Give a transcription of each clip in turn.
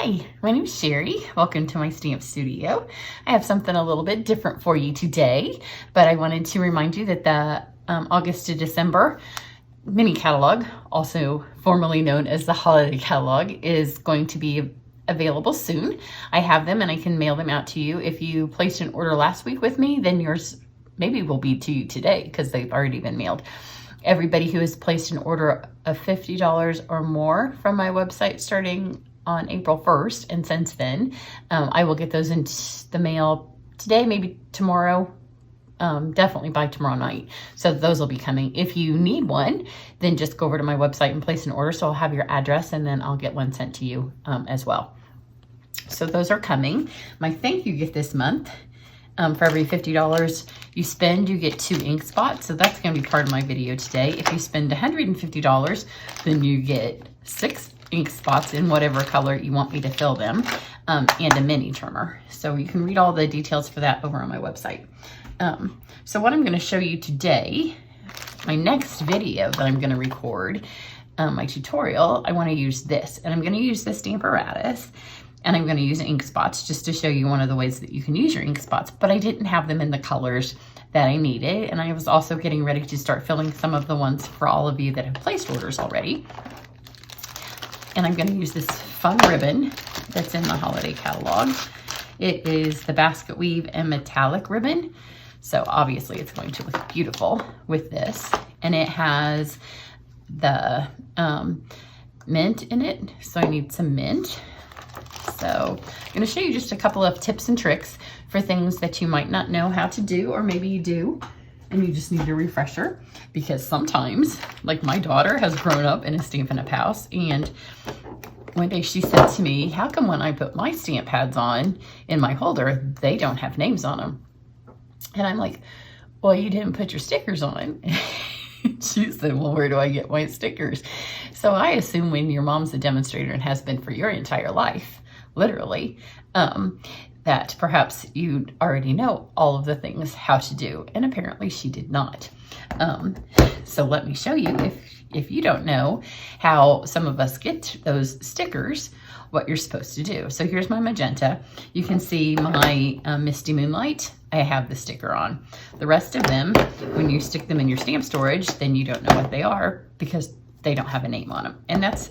Hi, my name is Cheri. Welcome to my stamp studio. I have something a little bit different for you today, but I wanted to remind you that the August to December mini catalog, also formerly known as the holiday catalog, is going to be available soon. I have them and I can mail them out to you. If you placed an order last week with me, then yours maybe will be to you today because they've already been mailed. Everybody who has placed an order of $50 or more from my website starting on April 1st and since then, I will get those into the mail today, maybe tomorrow, definitely by tomorrow night. So those will be coming. If you need one, then just go over to my website and place an order. So I'll have your address and then I'll get one sent to you as well. So those are coming. My thank you gift this month, for every $50 you spend, you get 2 ink spots. So that's going to be part of my video today. If you spend $150, then you get 6 ink spots in whatever color you want me to fill them, and a mini trimmer. So you can read all the details for that over on my website. So what I'm going to show you today, my next video that I'm going to record, my tutorial, I want to use this. And I'm going to use this Stamparatus. And I'm going to use ink spots just to show you one of the ways that you can use your ink spots, but I didn't have them in the colors that I needed. And I was also getting ready to start filling some of the ones for all of you that have placed orders already. And I'm going to use this fun ribbon that's in the holiday catalog. It is the basket weave and metallic ribbon. So obviously it's going to look beautiful with this. And it has the mint in it. So I need some mint. So I'm going to show you just a couple of tips and tricks for things that you might not know how to do, or maybe you do and you just need a refresher, because sometimes, like my daughter has grown up in a Stampin' Up! House, and one day she said to me, how come when I put my stamp pads on in my holder, they don't have names on them? And I'm like, well, you didn't put your stickers on. She said, well, where do I get my stickers? So I assume when your mom's a demonstrator and has been for your entire life, literally, that perhaps you already know all of the things how to do. And apparently she did not. So let me show you, if you don't know how some of us get those stickers, what you're supposed to do. So here's my magenta. You can see my Misty Moonlight. I have the sticker on. The rest of them, when you stick them in your stamp storage, then you don't know what they are because they don't have a name on them. And that's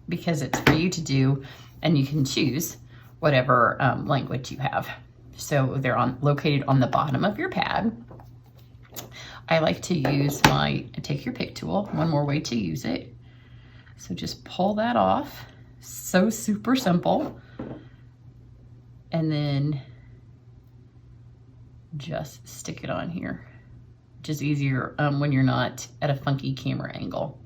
because it's for you to do, and you can choose whatever language you have. So they're located on the bottom of your pad. I like to use my take your pick tool. One more way to use it. So just pull that off. So super simple. And then just stick it on here, which is easier when you're not at a funky camera angle.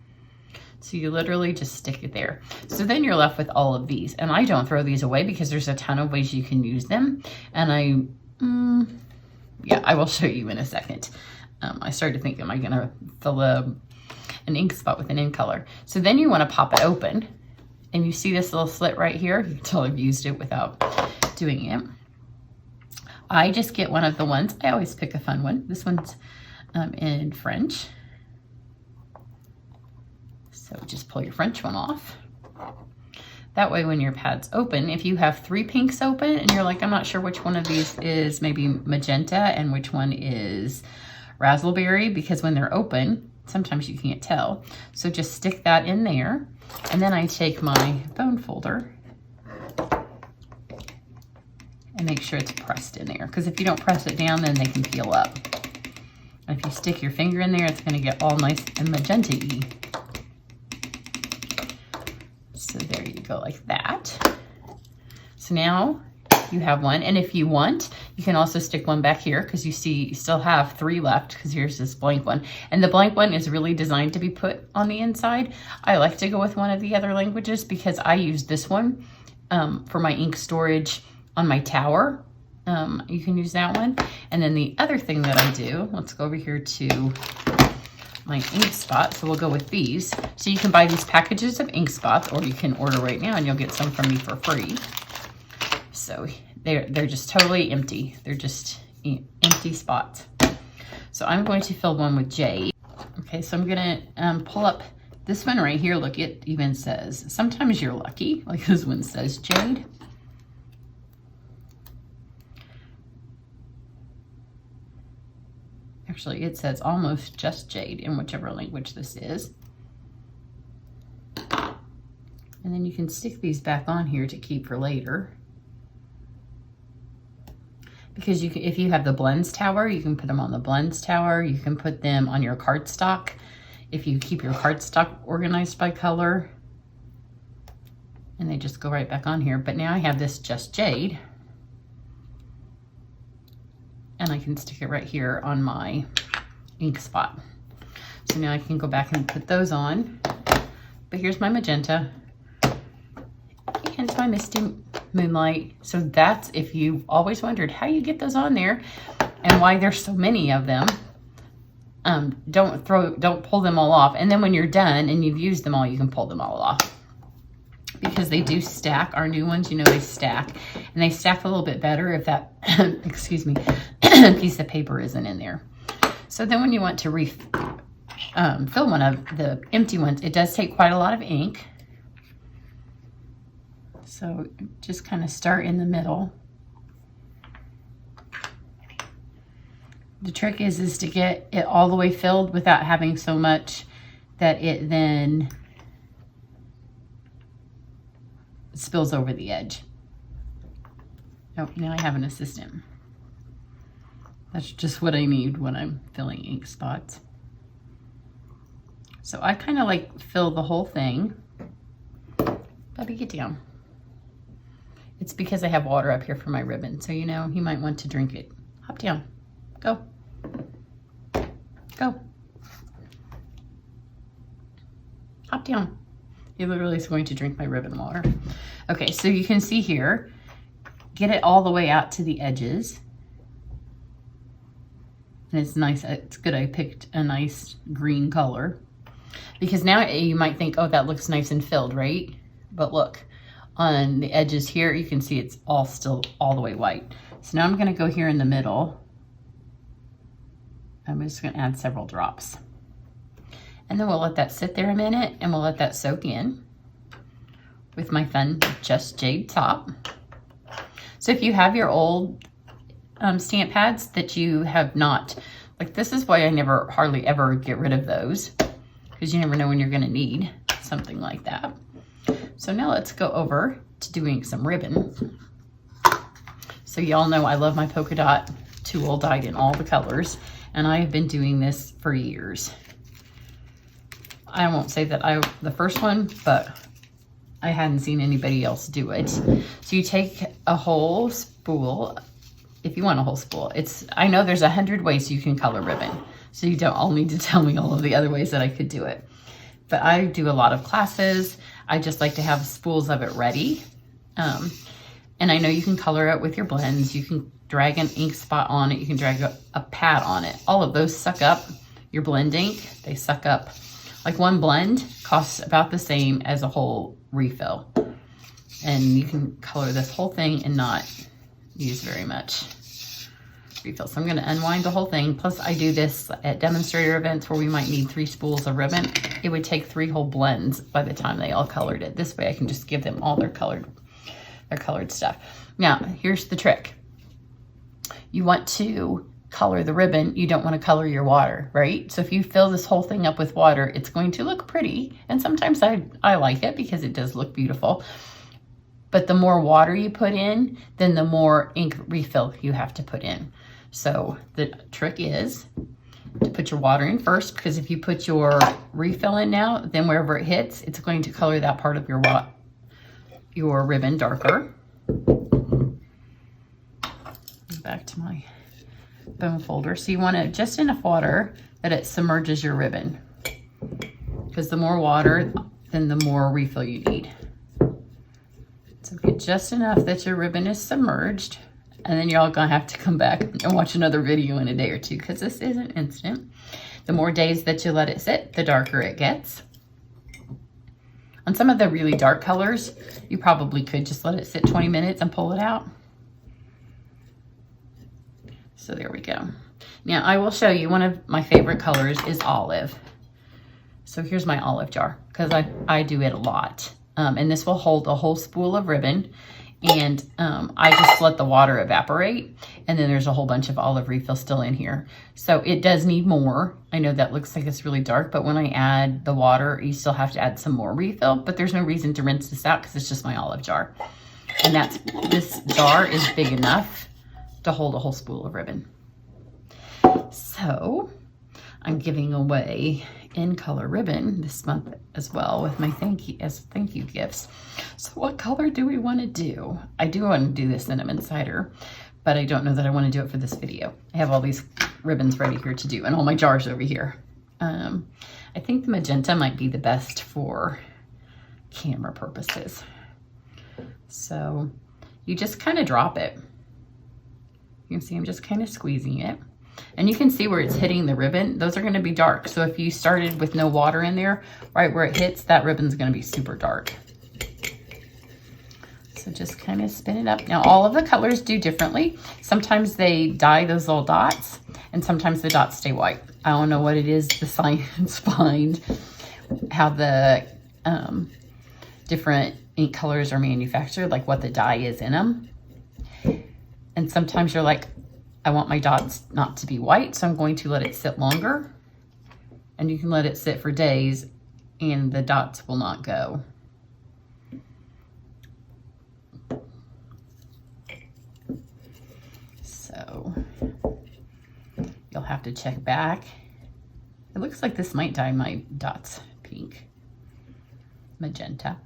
So you literally just stick it there. So then you're left with all of these, and I don't throw these away because there's a ton of ways you can use them. And yeah, I will show you in a second. I started to think, am I gonna fill an ink spot with an ink color? So then you wanna pop it open, and you see this little slit right here. You can tell I've used it without doing it. I just get one of the ones. I always pick a fun one. This one's in French. So just pull your French one off. That way when your pad's open, if you have 3 pinks open and you're like, I'm not sure which one of these is maybe magenta and which one is raspberry, because when they're open, sometimes you can't tell. So just stick that in there. And then I take my bone folder and make sure it's pressed in there, because if you don't press it down, then they can peel up. And if you stick your finger in there, it's going to get all nice and magenta-y. So there you go, like that. So now you have one, and if you want, you can also stick one back here, because you see you still have 3 left, because here's this blank one. And the blank one is really designed to be put on the inside. I like to go with one of the other languages because I use this one for my ink storage on my tower. You can use that one. And then the other thing that I do, let's go over here to my ink spot. So we'll go with these. So you can buy these packages of ink spots, or you can order right now and you'll get some from me for free. So they're just totally empty. They're just empty spots. So I'm going to fill one with jade. Okay, so I'm gonna pull up This one right here, look, it even says, sometimes you're lucky. Like this one says jade. Actually, it says almost just jade in whichever language this is. And then you can stick these back on here to keep for later. Because you can, if you have the blends tower, you can put them on the blends tower. You can put them on your cardstock. If you keep your cardstock organized by color, and they just go right back on here. But now I have this just jade, and I can stick it right here on my ink spot. So now I can go back and put those on. But here's my magenta and my Misty Moonlight. So that's, if you've always wondered how you get those on there and why there's so many of them, don't pull them all off. And then when you're done and you've used them all, you can pull them all off, because they do stack. Our new ones, you know, they stack, and they stack a little bit better if that, excuse me, piece of paper isn't in there. So then when you want to fill one of the empty ones, it does take quite a lot of ink. So just kind of start in the middle. The trick is to get it all the way filled without having so much that it then spills over the edge. Oh, now I have an assistant. That's just what I need when I'm filling ink spots. So I kind of like fill the whole thing. Bubby, get down. It's because I have water up here for my ribbon. So, you know, he might want to drink it. Hop down. Go. Go. Hop down. He literally is going to drink my ribbon water. Okay, so you can see here, get it all the way out to the edges. And it's nice. It's good I picked a nice green color, because now you might think, oh, that looks nice and filled, right? But look, on the edges here, you can see it's all still all the way white. So now I'm going to go here in the middle. I'm just going to add several drops. And then we'll let that sit there a minute, and we'll let that soak in with my fun Just Jade top. So if you have your old stamp pads that you have not, like, this is why I never hardly ever get rid of those, because you never know when you're going to need something like that. So now let's go over to doing some ribbon. So y'all know I love my polka dot tulle dyed in all the colors, and I have been doing this for years. I won't say that the first one, but I hadn't seen anybody else do it. So you take a whole spool, if you want a whole spool. I know there's 100 ways you can color ribbon, so you don't all need to tell me all of the other ways that I could do it. But I do a lot of classes. I just like to have spools of it ready. And I know you can color it with your blends. You can drag an ink spot on it. You can drag a pad on it. All of those suck up your blend ink. They suck up, like, one blend costs about the same as a whole refill. And you can color this whole thing and not use very much refill. So I'm going to unwind the whole thing. Plus I do this at demonstrator events where we might need 3 spools of ribbon. It would take 3 whole blends by the time they all colored it. This way I can just give them all their colored stuff. Now, here's the trick. You want to color the ribbon. You don't want to color your water, right? So if you fill this whole thing up with water, it's going to look pretty. And sometimes I like it because it does look beautiful. But the more water you put in, then the more ink refill you have to put in. So the trick is to put your water in first, because if you put your refill in now, then wherever it hits, it's going to color that part of your ribbon darker. Back to my bone folder. So you want it just enough water that it submerges your ribbon, because the more water, then the more refill you need. So get just enough that your ribbon is submerged, and then you're all gonna have to come back and watch another video in a day or two, because this isn't instant. The more days that you let it sit, the darker it gets. On some of the really dark colors, you probably could just let it sit 20 minutes and pull it out. So there we go. Now I will show you, one of my favorite colors is olive. So here's my olive jar, because I do it a lot. And this will hold a whole spool of ribbon. And I just let the water evaporate. And then there's a whole bunch of olive refill still in here. So it does need more. I know that looks like it's really dark, but when I add the water, you still have to add some more refill. But there's no reason to rinse this out because it's just my olive jar. And this jar is big enough to hold a whole spool of ribbon. So I'm giving away in color ribbon this month as well with my thank you gifts. So what color do we want to do? I do want to do this cinnamon cider, but I don't know that I want to do it for this video. I have all these ribbons ready here to do and all my jars over here. I think the magenta might be the best for camera purposes. So you just kind of drop it. You can see I'm just kind of squeezing it. And you can see where it's hitting the ribbon. Those are going to be dark. So if you started with no water in there, right where it hits, that ribbon's going to be super dark. So just kind of spin it up. Now all of the colors do differently. Sometimes they dye those little dots and sometimes the dots stay white. I don't know what it is, the science behind how the different ink colors are manufactured, like what the dye is in them. And sometimes you're like, I want my dots not to be white, so I'm going to let it sit longer. And you can let it sit for days and the dots will not go. So you'll have to check back. It looks like this might dye my dots pink, magenta.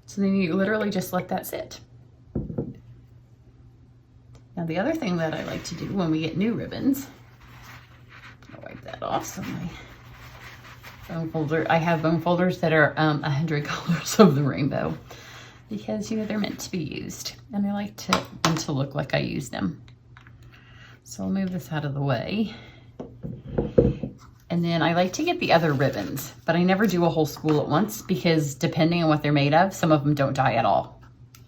So then you literally just let that sit. Now the other thing that I like to do when we get new ribbons, I'll wipe that off. So my bone folder, I have bone folders that are 100 colors of the rainbow because, you know, they're meant to be used and I like them to look like I use them. So I'll move this out of the way. And then I like to get the other ribbons, but I never do a whole spool at once because depending on what they're made of, some of them don't dye at all.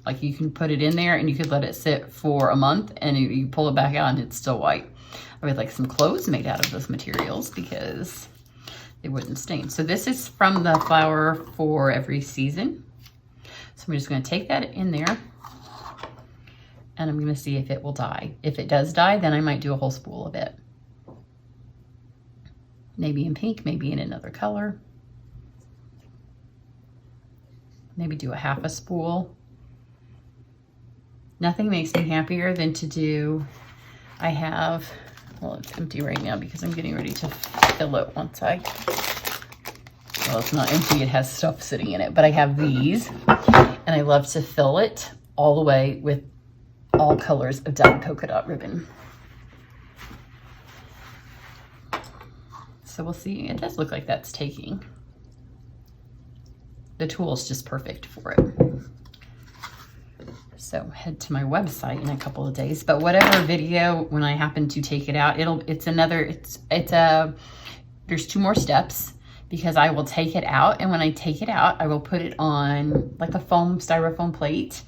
Like you can put it in there and you could let it sit for a month and you pull it back out and it's still white. I would like some clothes made out of those materials because they wouldn't stain. So this is from the Flower for Every Season. So I'm just going to take that in there and I'm going to see if it will dye. If it does dye, then I might do a whole spool of it. Maybe in pink, maybe in another color. Maybe do a half a spool. Nothing makes me happier than to do, I have, well, it's empty right now because I'm getting ready to fill it once well, it's not empty, it has stuff sitting in it, but I have these and I love to fill it all the way with all colors of dyed polka dot ribbon. So we'll see, it does look like that's taking. The tool is just perfect for it. So head to my website in a couple of days, but whatever video, when I happen to take it out, there's 2 more steps because I will take it out. And when I take it out, I will put it on like a styrofoam plate.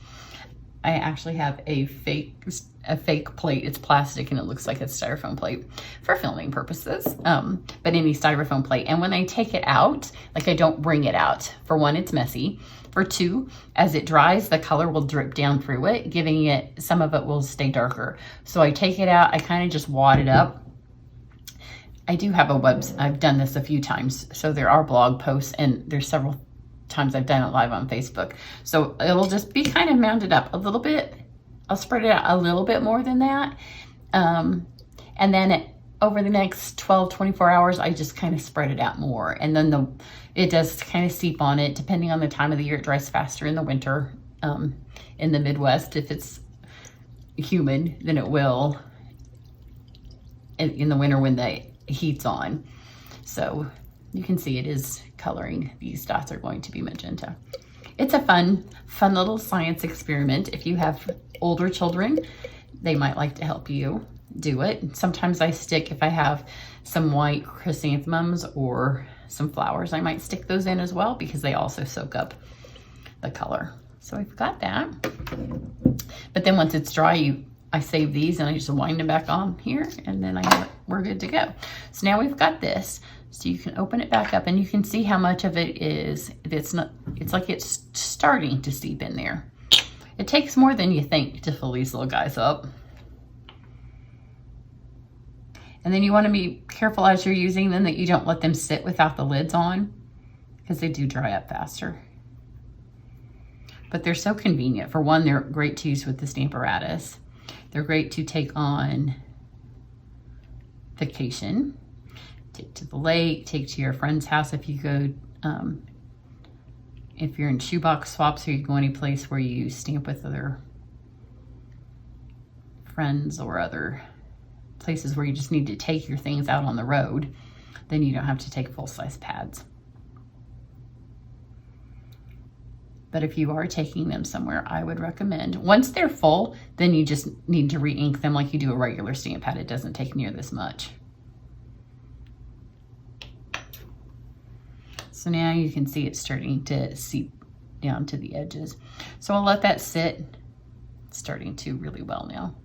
I actually have a fake plate. It's plastic and it looks like a styrofoam plate for filming purposes, but any styrofoam plate. And when I take it out, like I don't bring it out. For one, it's messy. For 2, as it dries, the color will drip down through it, giving it, some of it will stay darker. So I take it out, I kind of just wad it up. I do have a website, I've done this a few times. So there are blog posts and there's several times I've done it live on Facebook. So it'll just be kind of mounded up a little bit. I'll spread it out a little bit more than that. And then over the next 12, 24 hours, I just kind of spread it out more. And then it does kind of seep on it. Depending on the time of the year, it dries faster in the winter. In the Midwest, if it's humid, then it will in the winter when the heat's on. So you can see it is coloring. These dots are going to be magenta. It's a fun little science experiment. If you have older children, they might like to help you do it. Sometimes I stick, if I have some white chrysanthemums or some flowers, I might stick those in as well because they also soak up the color. So I've got that. But then once it's dry, I save these and I just wind them back on here, and then we're good to go. So now we've got this. So you can open it back up and you can see how much of it is, it's like it's starting to seep in there. It takes more than you think to fill these little guys up. And then you want to be careful as you're using them that you don't let them sit without the lids on, because they do dry up faster. But they're so convenient. For one, they're great to use with the Stamparatus. They're great to take on vacation, take to the lake, take to your friend's house if you go, if you're in shoebox swaps or you go any place where you stamp with other friends or other places where you just need to take your things out on the road, then you don't have to take full-size pads. But if you are taking them somewhere, I would recommend, once they're full, then you just need to re-ink them like you do a regular stamp pad. It doesn't take near this much. So now you can see it's starting to seep down to the edges. So I'll let that sit. It's starting to really well now.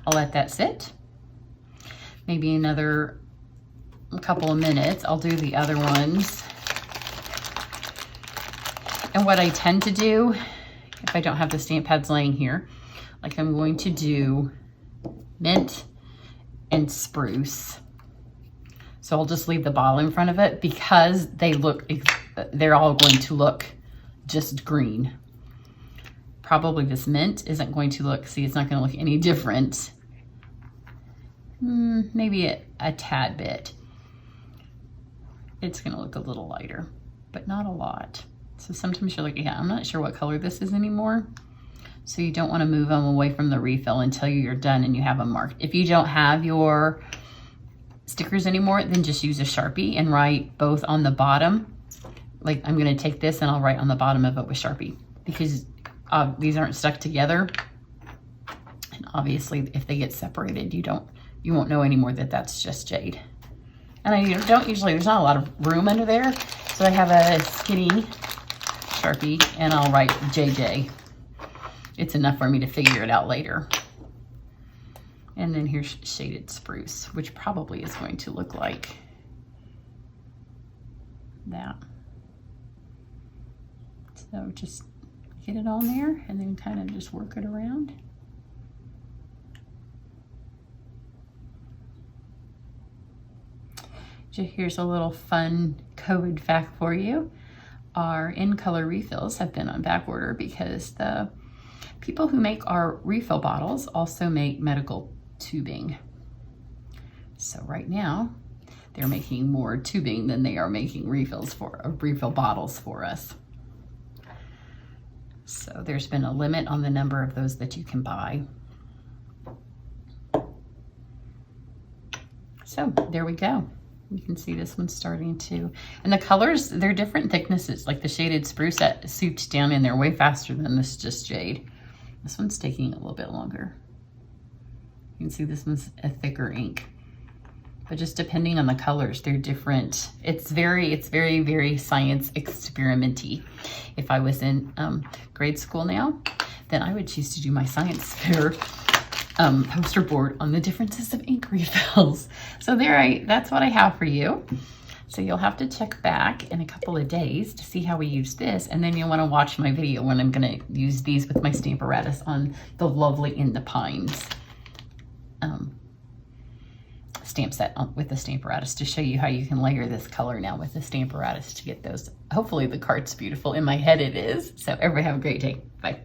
I'll let that sit. Maybe another couple of minutes. I'll do the other ones. And what I tend to do, if I don't have the stamp pads laying here, like I'm going to do mint and spruce. So I'll just leave the bottle in front of it because they're all going to look just green. Probably this mint isn't going to look, see, it's not going to look any different. Maybe a tad bit. It's going to look a little lighter, but not a lot. So sometimes you're like, yeah, I'm not sure what color this is anymore. So you don't want to move them away from the refill until you're done and you have them marked. If you don't have your stickers anymore, then just use a Sharpie and write both on the bottom. Like I'm going to take this and I'll write on the bottom of it with Sharpie, because these aren't stuck together. And obviously if they get separated, you won't know anymore that that's just jade. And I don't usually, there's not a lot of room under there. So I have a skinny Sharpie and I'll write JJ. It's enough for me to figure it out later. And then here's shaded spruce, which probably is going to look like that. So just get it on there and then kind of just work it around. Here's a little fun COVID fact for you. Our in-color refills have been on back order because the people who make our refill bottles also make medical tubing. So right now, they're making more tubing than they are making refill bottles for us. So there's been a limit on the number of those that you can buy. So there we go. You can see this one's starting to, and the colors, they're different thicknesses. Like the shaded spruce that seeps down in there way faster than this just jade. This one's taking a little bit longer. You can see this one's a thicker ink. But just depending on the colors, they're different. It's very, very science experimenty. If I was in grade school now, then I would choose to do my science fair poster board on the differences of ink refills. So that's what I have for you. So you'll have to check back in a couple of days to see how we use this, and then you'll want to watch my video when I'm going to use these with my Stamparatus on the lovely In the Pines stamp set with the Stamparatus, to show you how you can layer this color now with the Stamparatus to get those. Hopefully the card's beautiful. In my head it is. So everybody have a great day. Bye.